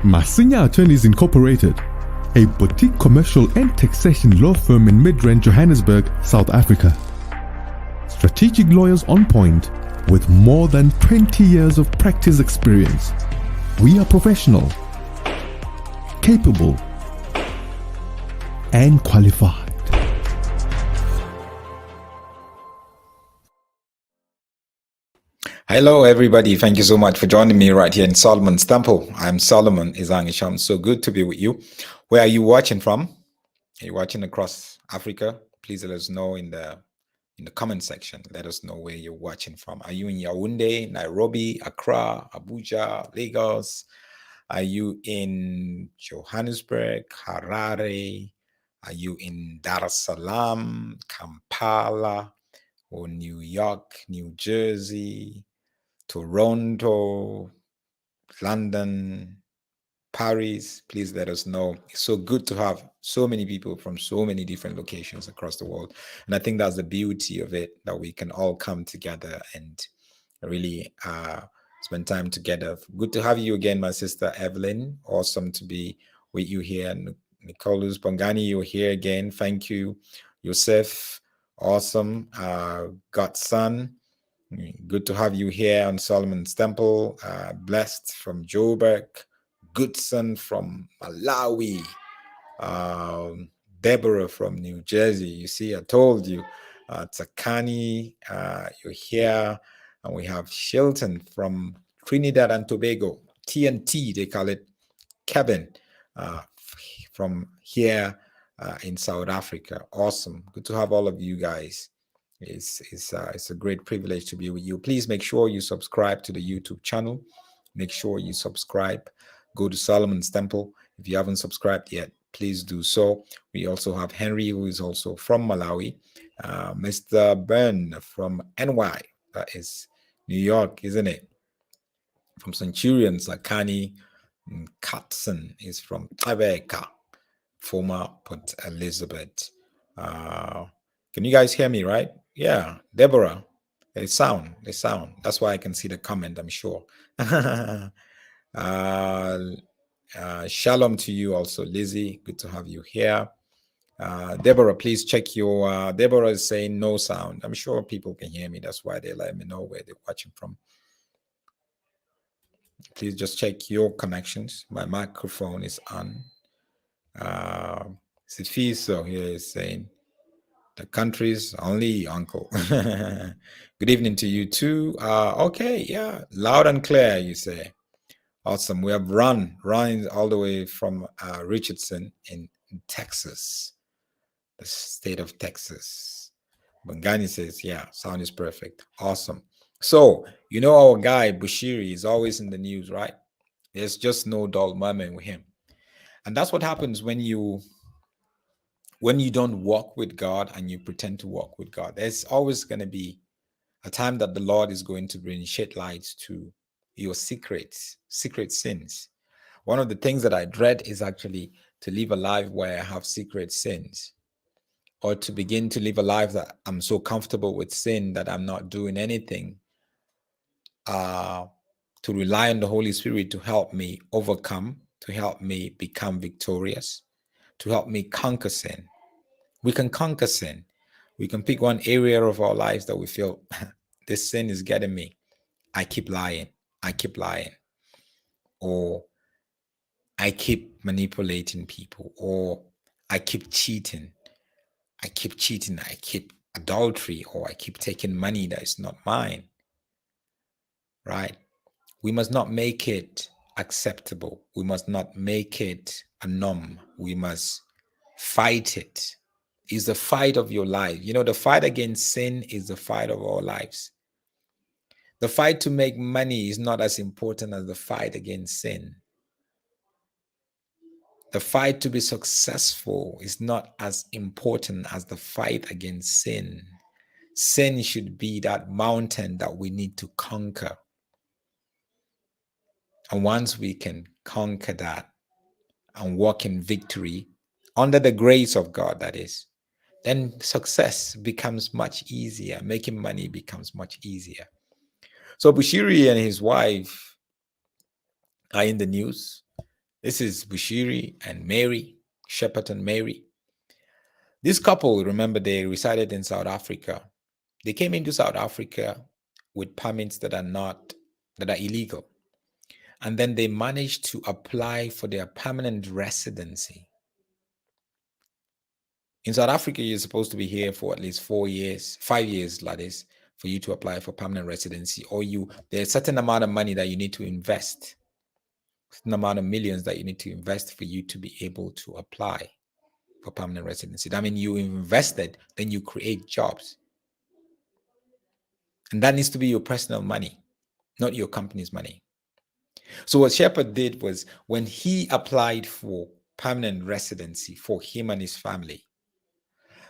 Masinya Attorneys Incorporated, a boutique commercial and taxation law firm in Midrand, Johannesburg, South Africa. Strategic lawyers on point with more than 20 years of practice experience. We are professional, capable, and qualified. Hello, everybody. Thank you so much for joining me right here in Solomon's Temple. I'm Solomon Izangisham. So good to be with you. Where are you watching from? Are you watching across Africa? Please let us know in the comment section. Let us know where you're watching from. Are you in Yaoundé, Nairobi, Accra, Abuja, Lagos? Are you in Johannesburg, Harare? Are you in Dar es Salaam, Kampala, or New York, New Jersey, Toronto, London, Paris? Please let us know. It's so good to have so many people from so many different locations across the world. And I think that's the beauty of it, that we can all come together and really spend time together. Good to have you again, my sister Evelyn. Awesome to be with you here. Nicholas Bongani, you're here again. Thank you. Yosef, awesome. Godson, good to have you here on Solomon's Temple. Blessed from Joburg. Goodson from Malawi. Deborah from New Jersey. You see, I told you. Takani, you're here. And we have Shilton from Trinidad and Tobago. TNT, they call it. Kevin from here in South Africa. Awesome. Good to have all of you guys. It's a great privilege to be with you. Please make sure you subscribe to the YouTube channel. Make sure you subscribe. Go to Solomon's Temple. If you haven't subscribed yet, please do so. We also have Henry, who is also from Malawi. Mr. Byrne from NY. That is New York, isn't it? From Centurion, Sakani. Katzen is from Tabeka, former Port Elizabeth. Can you guys hear me, right? Yeah, Deborah, they sound. That's why I can see the comment, I'm sure. Shalom to you also, Lizzie. Good to have you here. Deborah, please check your... Deborah is saying no sound. I'm sure people can hear me. That's why they let me know where they're watching from. Please just check your connections. My microphone is on. Sifiso here is saying, the country's only uncle. Good evening to you too. Okay, yeah, loud and clear, you say. Awesome. We have Ron all the way from Richardson in Texas, the state of Texas. Bangani says, yeah, sound is perfect. Awesome. So, you know, our guy Bushiri is always in the news, right? There's just no dull moment with him. And that's what happens when you don't walk with God and you pretend to walk with God. There's always going to be a time that the Lord is going to bring shed lights to your secret sins. One of the things that I dread is actually to live a life where I have secret sins, or to begin to live a life that I'm so comfortable with sin that I'm not doing anything to rely on the Holy Spirit to help me overcome, to help me become victorious, to help me conquer sin. We can conquer sin. We can pick one area of our lives that we feel, this sin is getting me. I keep lying. Or I keep manipulating people. Or I keep cheating. I keep adultery. Or I keep taking money that is not mine. Right? We must not make it acceptable. We must not make it a norm. We must fight it. It's the fight of your life. You know, the fight against sin is the fight of our lives. The fight to make money is not as important as the fight against sin. The fight to be successful is not as important as the fight against sin. Sin should be that mountain that we need to conquer. And once we can conquer that and walk in victory, under the grace of God, that is, then success becomes much easier. Making money becomes much easier. So Bushiri and his wife are in the news. This is Bushiri and Mary, Shepherd and Mary. This couple, remember, they resided in South Africa. They came into South Africa with permits that are illegal. And then they managed to apply for their permanent residency. In South Africa, you're supposed to be here for at least 4 years, 5 years, that is, for you to apply for permanent residency. Or there's a certain amount of money that you need to invest, a certain amount of millions that you need to invest for you to be able to apply for permanent residency. That means you invested, then you create jobs. And that needs to be your personal money, not your company's money. So what Shepherd did was, when he applied for permanent residency for him and his family,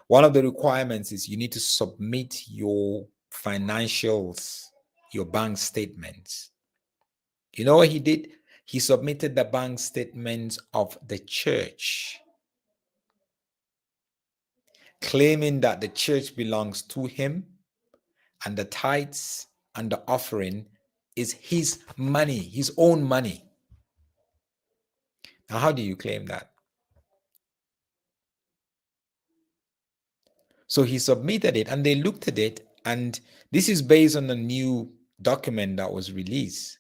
one of the requirements is you need to submit your financials, your bank statements. You know what he did? He submitted the bank statements of the church, claiming that the church belongs to him and the tithes and the offering is his money, his own money. Now, how do you claim that? So he submitted it and they looked at it, and this is based on a new document that was released,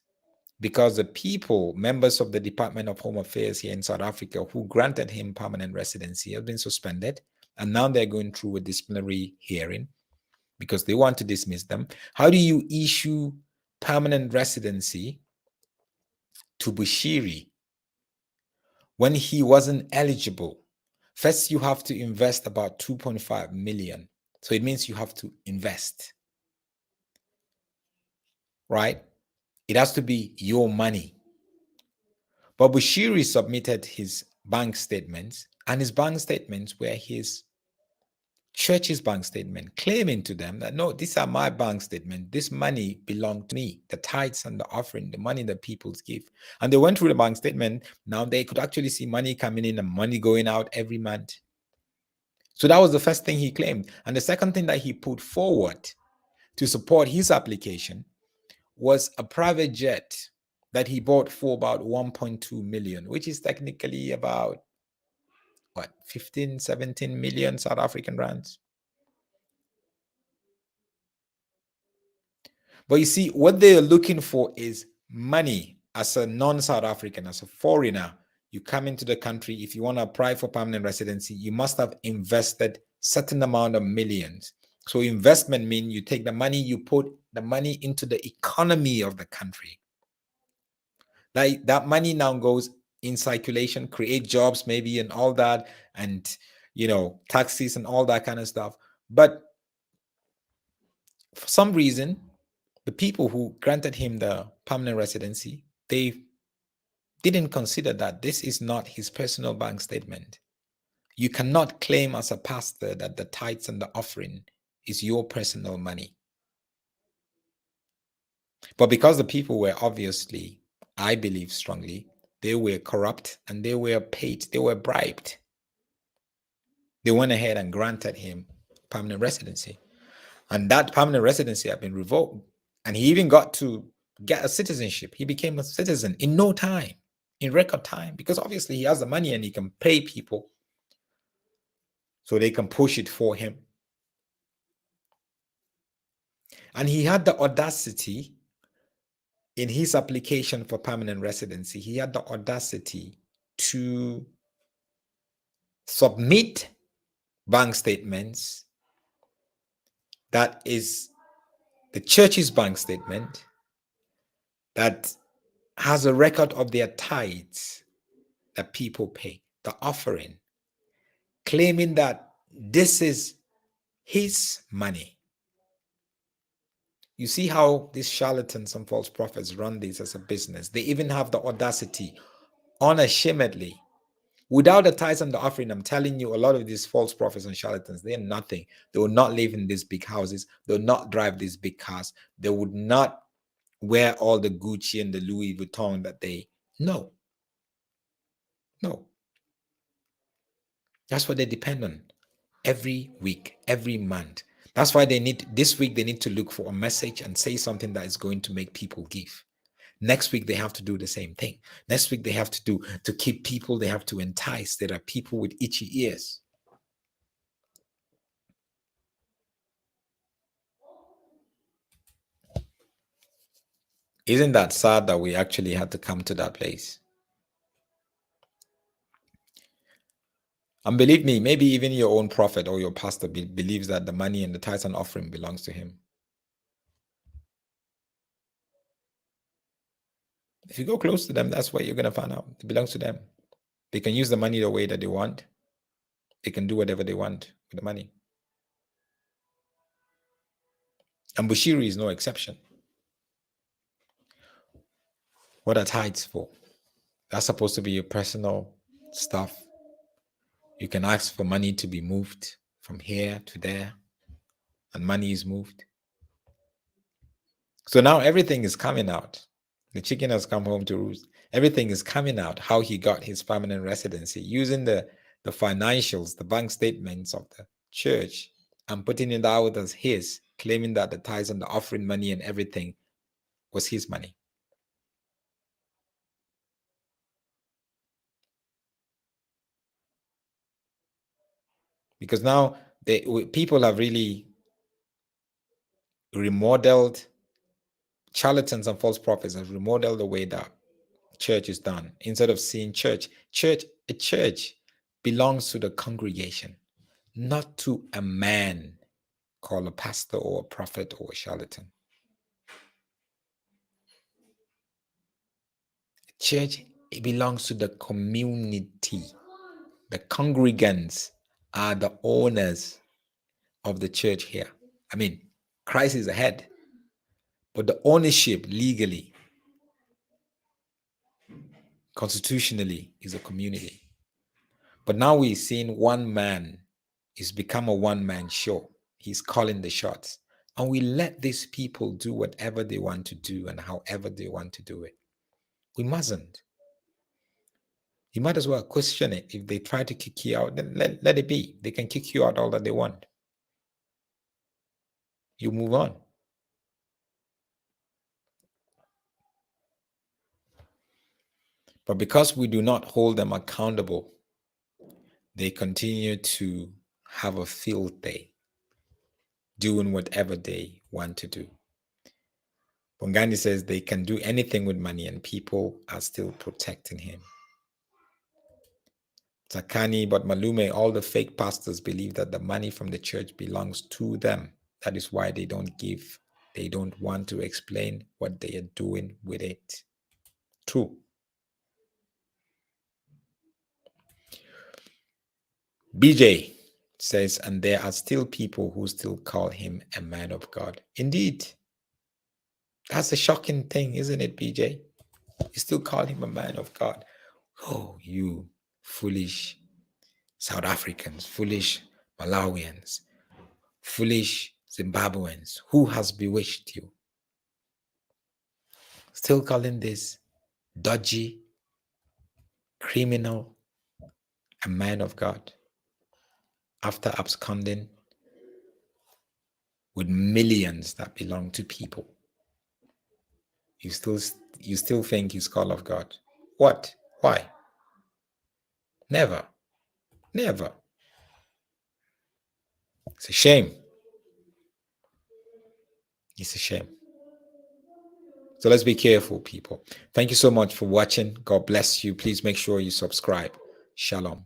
because the people, members of the Department of Home Affairs here in South Africa, who granted him permanent residency, have been suspended, and now they're going through a disciplinary hearing because they want to dismiss them. How do you issue permanent residency to Bushiri when he wasn't eligible? First, you have to invest about 2.5 million. So it means you have to invest, right? It has to be your money. But Bushiri submitted his bank statements, and his bank statements were his church's bank statement, claiming to them that, no, these are my bank statement. This money belonged to me, the tithes and the offering, the money that people give. And they went through the bank statement. Now they could actually see money coming in and money going out every month. So that was the first thing he claimed. And the second thing that he put forward to support his application was a private jet that he bought for about 1.2 million, which is technically about 15, 17 million South African rands. But you see, what they are looking for is money. As a non-South African, as a foreigner, you come into the country. If you want to apply for permanent residency, you must have invested certain amount of millions. So investment means you take the money, you put the money into the economy of the country. Like that money now goes in circulation, create jobs maybe and all that, and taxes and all that kind of stuff. But for some reason, the people who granted him the permanent residency, they didn't consider that this is not his personal bank statement. You cannot claim as a pastor that the tithes and the offering is your personal money. But because the people were obviously, I believe strongly, they were corrupt and they were paid, they were bribed. They went ahead and granted him permanent residency. And that permanent residency had been revoked. And he even got to get a citizenship. He became a citizen in no time, in record time, because obviously he has the money and he can pay people so they can push it for him. And he had the audacity in his application for permanent residency, he had the audacity to submit bank statements that is the church's bank statement that has a record of their tithes that people pay, the offering, claiming that this is his money. You see how these charlatans and false prophets run this as a business. They even have the audacity, unashamedly, without the tithes and the offering. I'm telling you, a lot of these false prophets and charlatans, they're nothing. They will not live in these big houses. They will not drive these big cars. They would not wear all the Gucci and the Louis Vuitton that they know. No. That's what they depend on every week, every month. That's why this week they need to look for a message and say something that is going to make people give. Next week, they have to do the same thing. Next week, they have to do, to keep people, they have to entice. There are people with itchy ears. Isn't that sad that we actually had to come to that place? And believe me, maybe even your own prophet or your pastor believes that the money and the tithes and offering belongs to him. If you go close to them, that's what you're going to find out. It belongs to them. They can use the money the way that they want. They can do whatever they want with the money. And Bushiri is no exception. What are tithes for? That's supposed to be your personal stuff. You can ask for money to be moved from here to there, and money is moved. So now everything is coming out. The chicken has come home to roost. Everything is coming out, how he got his permanent residency, using the financials, the bank statements of the church, and putting it out as his, claiming that the tithes and the offering money and everything was his money. Because now people have really remodeled, charlatans and false prophets have remodeled the way that church is done. Instead of seeing a church belongs to the congregation, not to a man called a pastor or a prophet or a charlatan. Church, it belongs to the community. The congregants are the owners of the church here. I mean, Christ is the head, but the ownership legally, constitutionally, is a community. But now we're seeing one man is become a one-man show. He's calling the shots. And we let these people do whatever they want to do and however they want to do it. We mustn't. You might as well question it. If they try to kick you out, then let it be. They can kick you out all that they want. You move on. But because we do not hold them accountable, they continue to have a field day, doing whatever they want to do. Bongani says they can do anything with money and people are still protecting him. Takani, but Malume, all the fake pastors believe that the money from the church belongs to them. That is why they don't give. They don't want to explain what they are doing with it. True. BJ says, and there are still people who still call him a man of God. Indeed. That's a shocking thing, isn't it, BJ? You still call him a man of God. Oh, you foolish South Africans, foolish Malawians, foolish Zimbabweans. Who has bewitched you? Still calling this dodgy criminal a man of God after absconding with millions that belong to people. You still think he's called of God. What? Why? Never. Never. It's a shame. It's a shame. So let's be careful, people. Thank you so much for watching. God bless you. Please make sure you subscribe. Shalom.